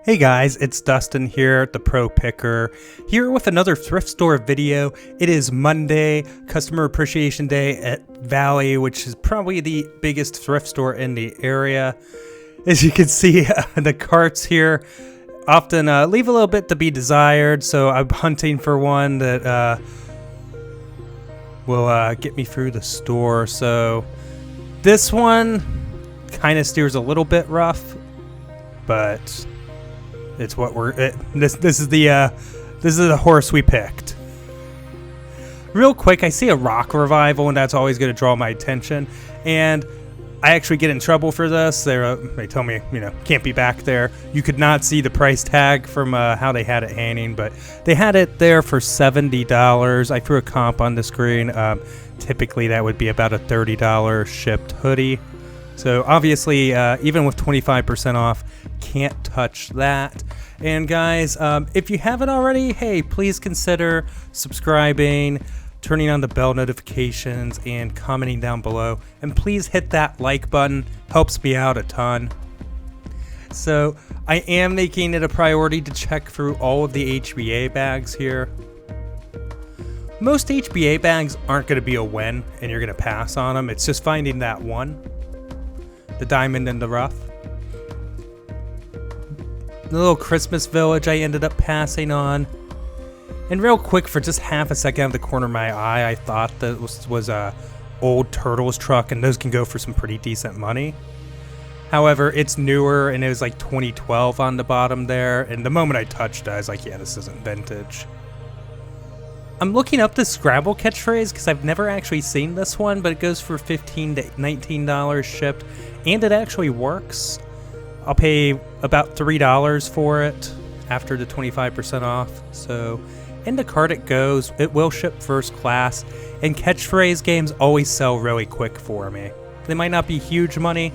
Hey guys, it's Dustin here, the Pro Picker, here with another thrift store video. It is Monday, Customer Appreciation Day at Valley, which is probably the biggest thrift store in the area. As you can see, the carts here often leave a little bit to be desired, so I'm hunting for one that will get me through the store. So this one kind of steers a little bit rough, but it's what this is the horse we picked. Real quick, I see a rock revival, and that's always going to draw my attention. And I actually get in trouble for this. They tell me, can't be back there. You could not see the price tag from how they had it hanging, but they had it there for $70. I threw a comp on the screen. Typically, that would be about a $30 shipped hoodie. So obviously, even with 25% off, can't touch that. And guys, if you haven't already, hey, please consider subscribing, turning on the bell notifications, and commenting down below. And please hit that like button, helps me out a ton. So I am making it a priority to check through all of the HBA bags here. Most HBA bags aren't going to be a win, and you're going to pass on them. It's just finding that one. The diamond in the rough. The little Christmas village I ended up passing on. And real quick, for just half a second out of the corner of my eye, I thought that was a old Turtles truck, and those can go for some pretty decent money. However, it's newer, and it was like 2012 on the bottom there, and the moment I touched it, I was like, yeah, this isn't vintage. I'm looking up the Scrabble catchphrase because I've never actually seen this one, but it goes for $15 to $19 shipped, and it actually works. I'll pay about $3 for it after the 25% off. So in the cart it goes. It will ship first class, and catchphrase games always sell really quick for me. They might not be huge money,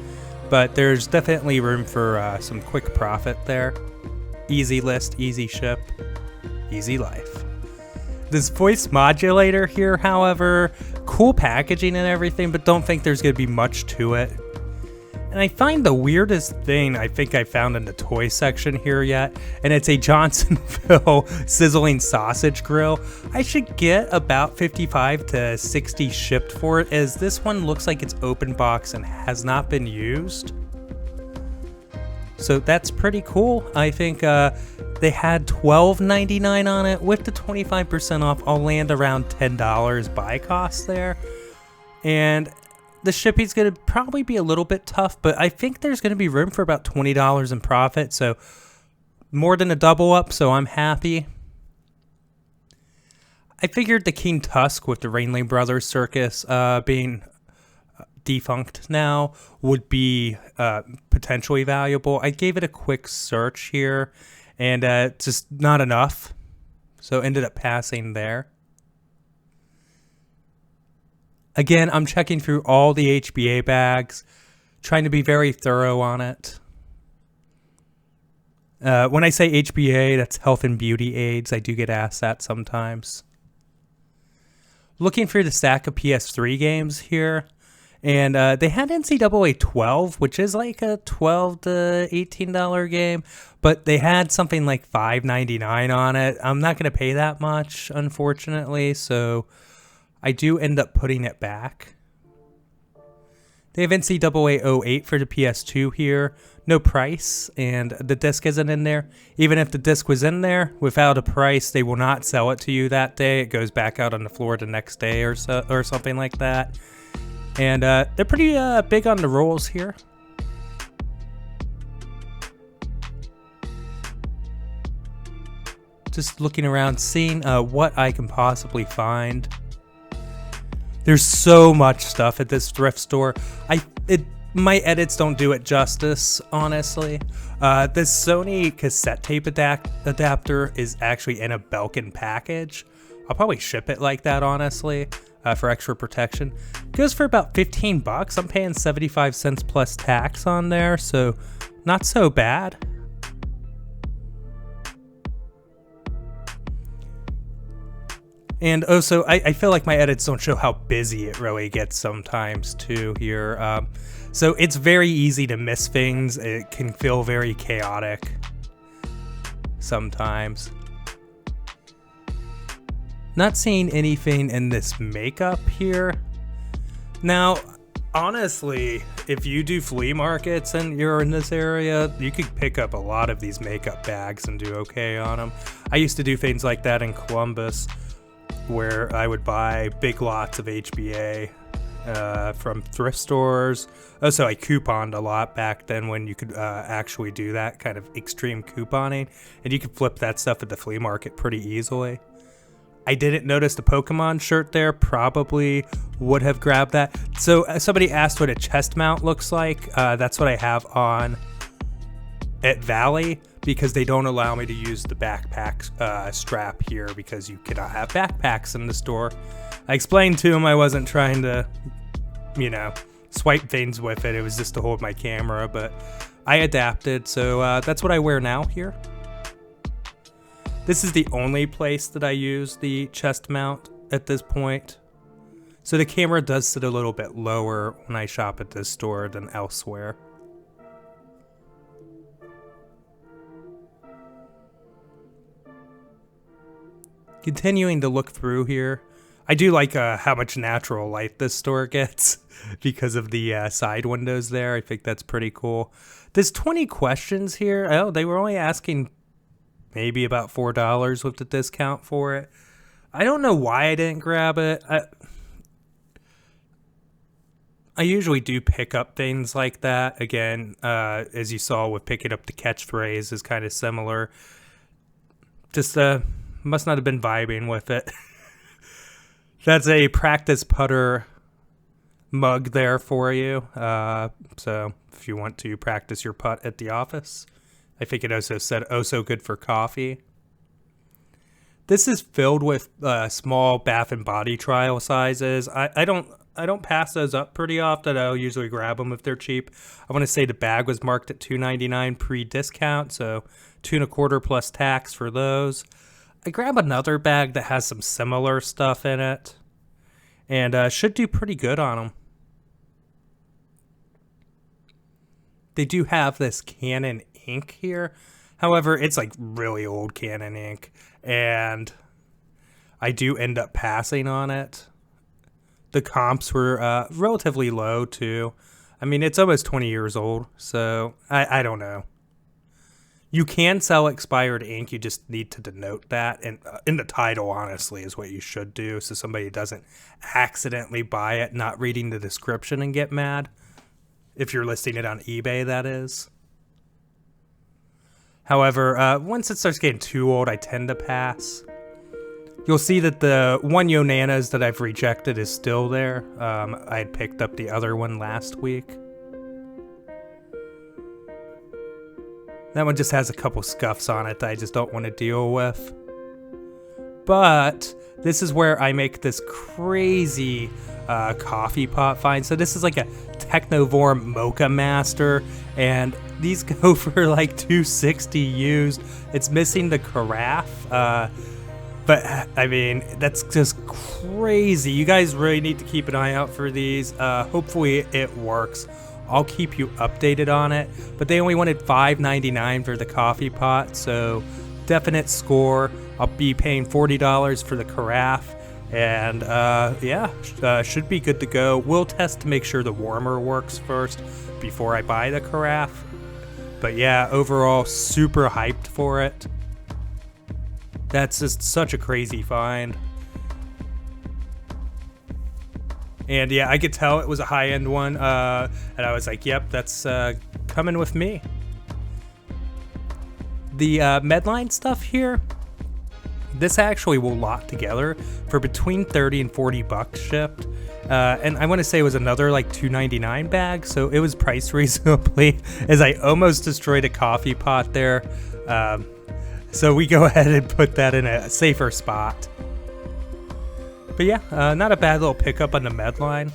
but there's definitely room for some quick profit there. Easy list, easy ship, easy life. This voice modulator here, however, cool packaging and everything, but don't think there's going to be much to it. And I find the weirdest thing I think I found in the toy section here yet, and it's a Johnsonville sizzling sausage grill. I should get about 55 to 60 shipped for it, as this one looks like it's open box and has not been used. So that's pretty cool. I think they had $12.99 on it. With the 25% off, I'll land around $10 buy cost there. And the shipping's going to probably be a little bit tough, but I think there's going to be room for about $20 in profit. So more than a double up, so I'm happy. I figured the King Tusk with the Rainley Brothers Circus being defunct now would be potentially valuable. I gave it a quick search here, and just not enough, so ended up passing there. Again, I'm checking through all the HBA bags, trying to be very thorough on it. When I say HBA, that's health and beauty aids. I do get asked that sometimes. Looking for the stack of PS3 games here. And they had NCAA 12, which is like a $12 to $18 game, but they had something like $5.99 on it. I'm not going to pay that much, unfortunately, so I do end up putting it back. They have NCAA 08 for the PS2 here. No price, and the disc isn't in there. Even if the disc was in there, without a price, they will not sell it to you that day. It goes back out on the floor the next day or something like that. And they're pretty big on the rolls here. Just looking around, seeing what I can possibly find. There's so much stuff at this thrift store. My edits don't do it justice, honestly. This Sony cassette tape adapter is actually in a Belkin package. I'll probably ship it like that, honestly. For extra protection. Goes for about 15 bucks. I'm paying 75 cents plus tax on there, so not so bad. And also, I feel like my edits don't show how busy it really gets sometimes too here. So it's very easy to miss things. It can feel very chaotic. sometimes. Not seeing anything in this makeup here. Now, honestly, if you do flea markets and you're in this area, you could pick up a lot of these makeup bags and do okay on them. I used to do things like that in Columbus, where I would buy big lots of HBA from thrift stores. Also, I couponed a lot back then when you could actually do that kind of extreme couponing, and you could flip that stuff at the flea market pretty easily. I didn't notice the Pokemon shirt there, probably would have grabbed that. So somebody asked what a chest mount looks like. That's what I have on at Valley, because they don't allow me to use the backpack strap here because you cannot have backpacks in the store. I explained to him I wasn't trying to, swipe things with it. It was just to hold my camera, but I adapted. So that's what I wear now here. This is the only place that I use the chest mount at this point. So the camera does sit a little bit lower when I shop at this store than elsewhere. Continuing to look through here, I do like how much natural light this store gets because of the side windows there. I think that's pretty cool. There's 20 questions here. Oh, they were only asking maybe about $4 with the discount for it. I don't know why I didn't grab it. I usually do pick up things like that. Again, as you saw with picking up the catchphrase is kind of similar. Just must not have been vibing with it. That's a practice putter mug there for you. So if you want to practice your putt at the office. I think it also said, oh, so good for coffee. This is filled with small Bath and Body trial sizes. I don't pass those up pretty often. I'll usually grab them if they're cheap. I want to say the bag was marked at $2.99 pre-discount, so $2.25 plus tax for those. I grab another bag that has some similar stuff in it, and should do pretty good on them. They do have this Canon ink here. However, it's like really old Canon ink, and I do end up passing on it. The comps were relatively low too. I mean, it's almost 20 years old, so I don't know. You can sell expired ink, you just need to denote that, and in the title, honestly, is what you should do, so somebody doesn't accidentally buy it, not reading the description and get mad. If you're listing it on eBay, that is. However, once it starts getting too old, I tend to pass. You'll see that the one Yonanas that I've rejected is still there. I had picked up the other one last week. That one just has a couple scuffs on it that I just don't want to deal with. But this is where I make this crazy coffee pot find. So this is like a Technovorm Mocha Master, and these go for like $2.60 used. It's missing the carafe, but I mean, that's just crazy. You guys really need to keep an eye out for these. Hopefully it works. I'll keep you updated on it, but they only wanted $5.99 for the coffee pot, so definite score. I'll be paying $40 for the carafe, and should be good to go. We'll test to make sure the warmer works first before I buy the carafe, but yeah, overall super hyped for it. That's just such a crazy find. And yeah, I could tell it was a high-end one, and I was like, yep, that's coming with me. The Medline stuff here, this actually will lot together for between 30 and 40 bucks shipped. And I want to say it was another like $2.99 bag, so it was priced reasonably, as I almost destroyed a coffee pot there. So we go ahead and put that in a safer spot. But yeah, not a bad little pickup on the Medline.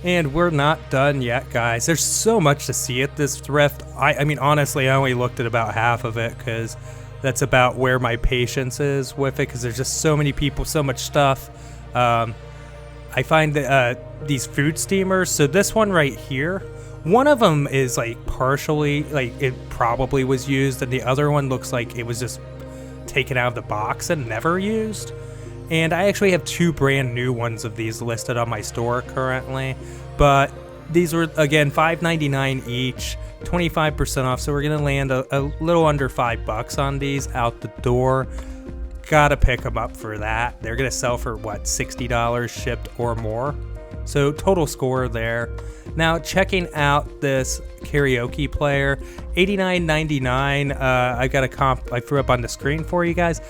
And we're not done yet, guys. There's so much to see at this thrift. I mean, honestly, I only looked at about half of it because that's about where my patience is with it, because there's just so many people, so much stuff. I I find that these food steamers, so this one right here, one of them is like partially, like it probably was used, and the other one looks like it was just taken out of the box and never used. And I actually have 2 brand new ones of these listed on my store currently, but these were, again, $5.99 each, 25% off, so we're gonna land a little under $5 on these out the door. Gotta pick them up for that. They're gonna sell for what, $60 shipped or more, so total score there. Now checking out this karaoke player, $89.99. I got a comp I threw up on the screen for you guys.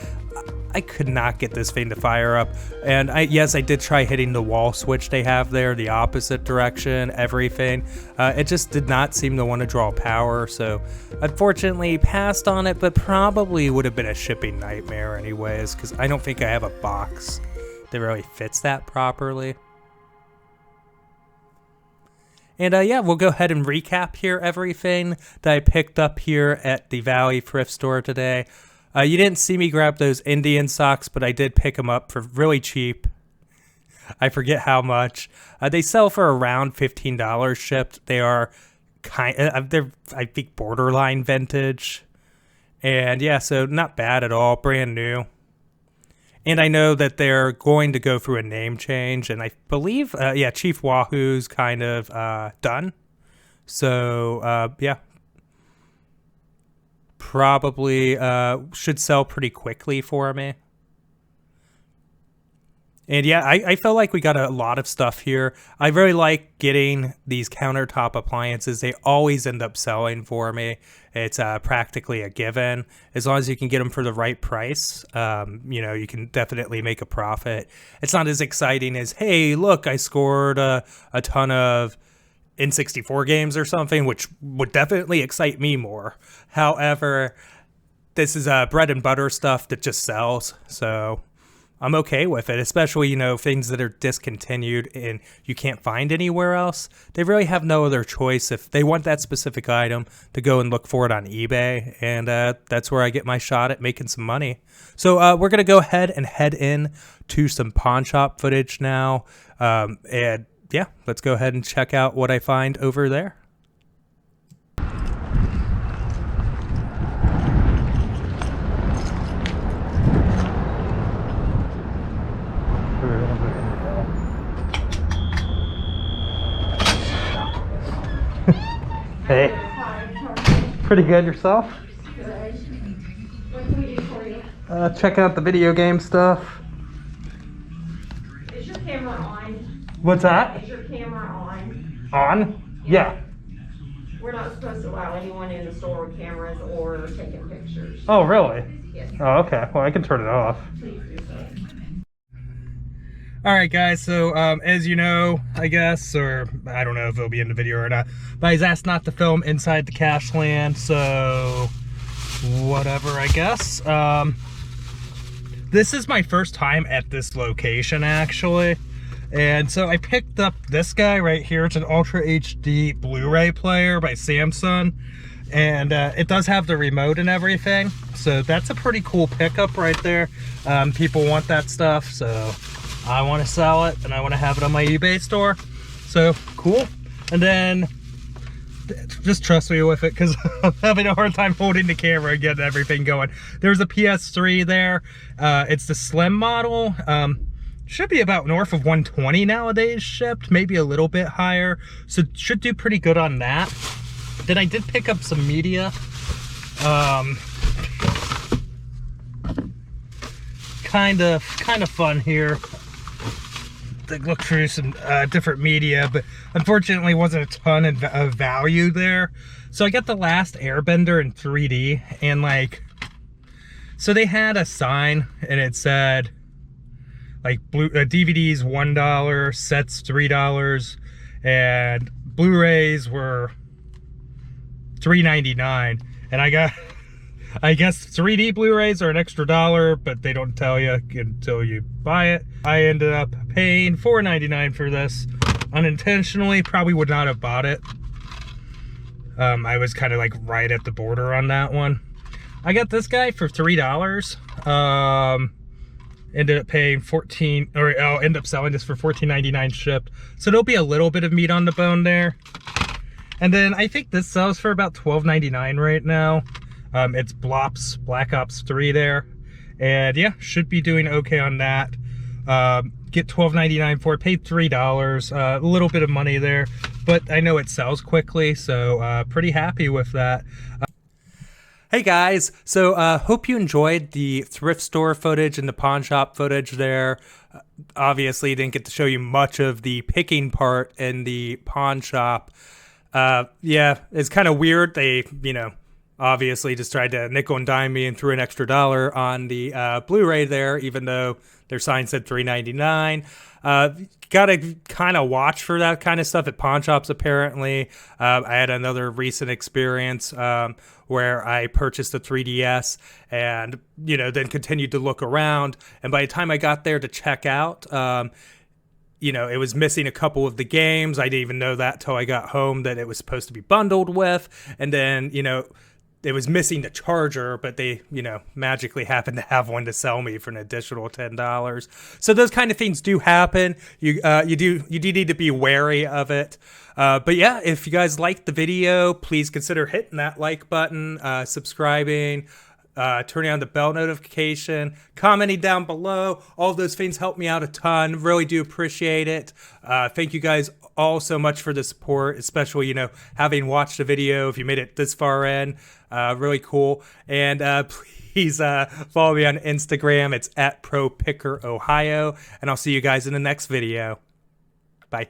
I could not get this thing to fire up, and yes, I did try hitting the wall switch they have there, the opposite direction, everything. It just did not seem to want to draw power, so unfortunately passed on it, but probably would have been a shipping nightmare anyways, because I don't think I have a box that really fits that properly. And yeah, we'll go ahead and recap here everything that I picked up here at the Valley Thrift Store today. You didn't see me grab those Indian socks, but I did pick them up for really cheap. I forget how much. They sell for around $15 shipped. They are they're, I think, borderline vintage. And yeah, so not bad at all, brand new. And I know that they're going to go through a name change, and I believe, yeah, Chief Wahoo's kind of done. So yeah. Probably should sell pretty quickly for me. And yeah, I felt like we got a lot of stuff here. I really like getting these countertop appliances. They always end up selling for me. It's practically a given. As long as you can get them for the right price, you know, you can definitely make a profit. It's not as exciting as, hey, look, I scored a ton of N64 games or something, which would definitely excite me more. However, this is bread and butter stuff that just sells, so I'm okay with it, especially, you know, things that are discontinued and you can't find anywhere else. They really have no other choice if they want that specific item to go and look for it on eBay, and that's where I get my shot at making some money. So we're going to go ahead and head in to some pawn shop footage now, and yeah, let's go ahead and check out what I find over there. Hey, pretty good yourself? What can we do for you? Check out the video game stuff. Is your camera on? What's that? Is your camera on? On? Yeah. We're not supposed to allow anyone in the store with cameras or taking pictures. Oh, really? Yes. Oh, okay. Well, I can turn it off. Please do so. Alright guys, so as you know, I guess, or I don't know if it'll be in the video or not, but I was asked not to film inside the cash land, so whatever, I guess. This is my first time at this location, actually, and so I picked up this guy right here. It's an Ultra HD Blu-ray player by Samsung, and it does have the remote and everything, so that's a pretty cool pickup right there. People want that stuff, so I want to sell it and I want to have it on my eBay store, so cool. And then just trust me with it, because I'm having a hard time holding the camera and getting everything going. There's a PS3 there. It's the slim model. Should be about north of 120 nowadays shipped, maybe a little bit higher, so should do pretty good on that. Then I did pick up some media. Kind of fun here to look through some different media, but unfortunately wasn't a ton of value there. So I got The Last Airbender in 3D, and like, so they had a sign and it said like DVDs $1, sets $3, and Blu-rays were $3.99, and I got, I guess 3D Blu-rays are an extra $1, but they don't tell you until you buy it. I ended up paying $4.99 for this unintentionally. Probably would not have bought it. I was kind of like right at the border on that one. I got this guy for $3. Ended up paying 14, or I'll end up selling this for $14.99 shipped. So there'll be a little bit of meat on the bone there. And then I think this sells for about $12.99 right now. It's Blops Black Ops 3 there. And yeah, should be doing okay on that. Get $12.99 for it, paid $3, a little bit of money there, but I know it sells quickly, so pretty happy with that. Hey guys, so hope you enjoyed the thrift store footage and the pawn shop footage there. Obviously didn't get to show you much of the picking part in the pawn shop. Yeah, it's kind of weird. They, obviously just tried to nickel and dime me and threw an extra $1 on the Blu-ray there, even though their sign said $3.99. Gotta kind of watch for that kind of stuff at pawn shops, apparently. I had another recent experience where I purchased a 3DS and, then continued to look around. And by the time I got there to check out, it was missing a couple of the games. I didn't even know that till I got home that it was supposed to be bundled with. And then, it was missing the charger, but they, magically happened to have one to sell me for an additional $10. So those kind of things do happen. You do need to be wary of it. But yeah, if you guys liked the video, please consider hitting that like button, subscribing, turning on the bell notification, commenting down below. All of those things help me out a ton. Really do appreciate it. Thank you guys all so much for the support, especially, having watched the video. If you made it this far in, really cool. And please follow me on Instagram. It's @ProPickerOhio. And I'll see you guys in the next video. Bye.